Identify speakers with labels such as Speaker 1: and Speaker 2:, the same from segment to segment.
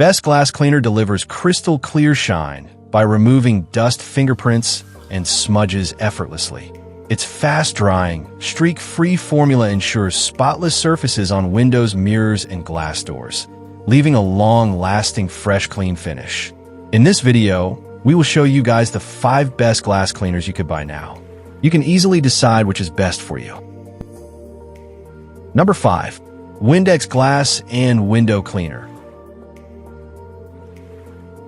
Speaker 1: Best Glass Cleaner delivers crystal clear shine by removing dust, fingerprints, and smudges effortlessly. Its fast-drying, streak-free formula ensures spotless surfaces on windows, mirrors, and glass doors, leaving a long-lasting, fresh, clean finish. In this video, we will show you guys the 5 best glass cleaners you could buy now. You can easily decide which is best for you. Number 5. Windex Glass and Window Cleaner.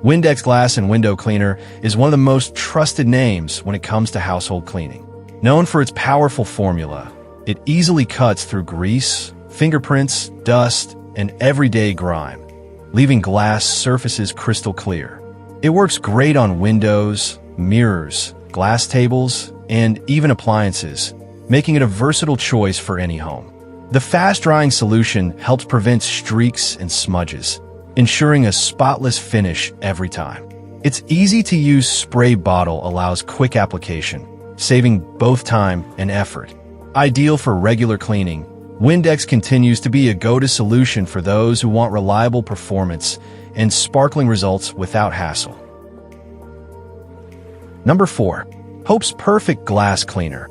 Speaker 1: Windex Glass and Window Cleaner is one of the most trusted names when it comes to household cleaning. Known for its powerful formula, it easily cuts through grease, fingerprints, dust, and everyday grime, leaving glass surfaces crystal clear. It works great on windows, mirrors, glass tables, and even appliances, making it a versatile choice for any home. The fast-drying solution helps prevent streaks and smudges, ensuring a spotless finish every time. Its easy-to-use spray bottle allows quick application, saving both time and effort. Ideal for regular cleaning, Windex continues to be a go-to solution for those who want reliable performance and sparkling results without hassle. Number 4. Hope's Perfect Glass Cleaner.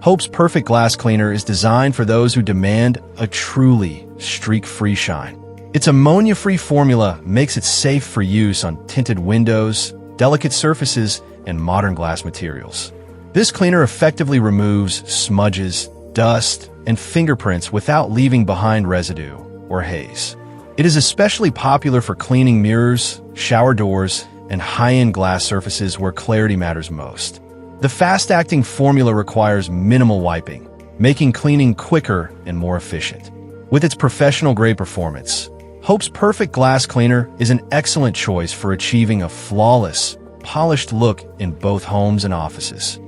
Speaker 1: Hope's Perfect Glass Cleaner is designed for those who demand a truly streak-free shine. Its ammonia-free formula makes it safe for use on tinted windows, delicate surfaces, and modern glass materials. This cleaner effectively removes smudges, dust, and fingerprints without leaving behind residue or haze. It is especially popular for cleaning mirrors, shower doors, and high-end glass surfaces where clarity matters most. The fast-acting formula requires minimal wiping, making cleaning quicker and more efficient. With its professional-grade performance, Hope's Perfect Glass Cleaner is an excellent choice for achieving a flawless, polished look in both homes and offices.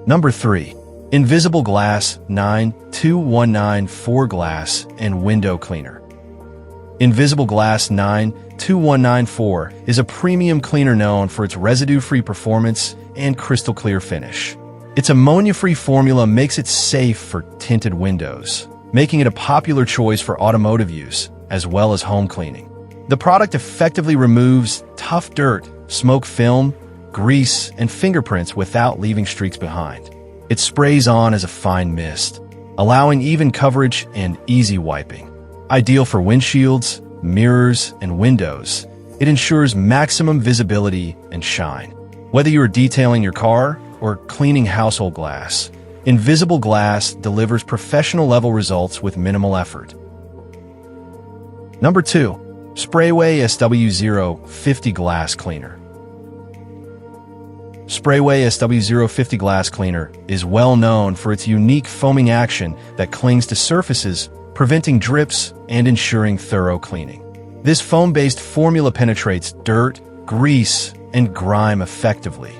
Speaker 1: Number 3. Invisible Glass 92194 Glass and Window Cleaner. Invisible Glass 92194 is a premium cleaner known for its residue-free performance and crystal clear finish. Its ammonia-free formula makes it safe for tinted windows, making it a popular choice for automotive use as well as home cleaning. The product effectively removes tough dirt, smoke film, grease, and fingerprints without leaving streaks behind. It sprays on as a fine mist, allowing even coverage and easy wiping. Ideal for windshields, mirrors, and windows, it ensures maximum visibility and shine. Whether you are detailing your car or cleaning household glass, Invisible Glass delivers professional-level results with minimal effort. Number 2. Sprayway SW050 Glass Cleaner. Sprayway SW050 Glass Cleaner is well known for its unique foaming action that clings to surfaces, preventing drips and ensuring thorough cleaning. This foam-based formula penetrates dirt, grease, and grime effectively,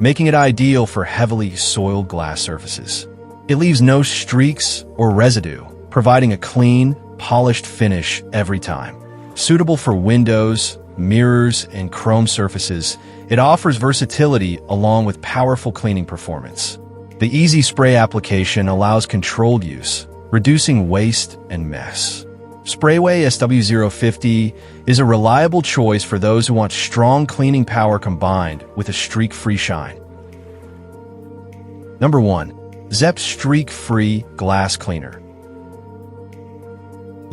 Speaker 1: making it ideal for heavily soiled glass surfaces. It leaves no streaks or residue, providing a clean, polished finish every time. Suitable for windows, mirrors, and chrome surfaces, it offers versatility along with powerful cleaning performance. The easy spray application allows controlled use, reducing waste and mess. Sprayway SW050 is a reliable choice for those who want strong cleaning power combined with a streak-free shine. Number 1. Zep Streak-Free Glass Cleaner.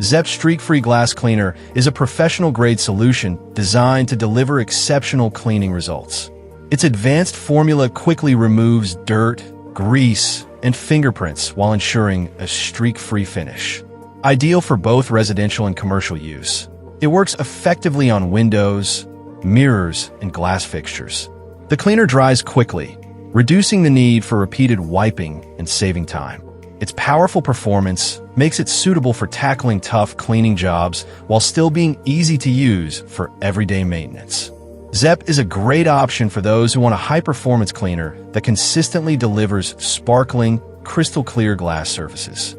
Speaker 1: Zep Streak-Free Glass Cleaner is a professional-grade solution designed to deliver exceptional cleaning results. Its advanced formula quickly removes dirt, grease, and fingerprints while ensuring a streak-free finish. Ideal for both residential and commercial use, it works effectively on windows, mirrors, and glass fixtures. The cleaner dries quickly, reducing the need for repeated wiping and saving time. Its powerful performance makes it suitable for tackling tough cleaning jobs while still being easy to use for everyday maintenance. Zep is a great option for those who want a high-performance cleaner that consistently delivers sparkling, crystal-clear glass surfaces.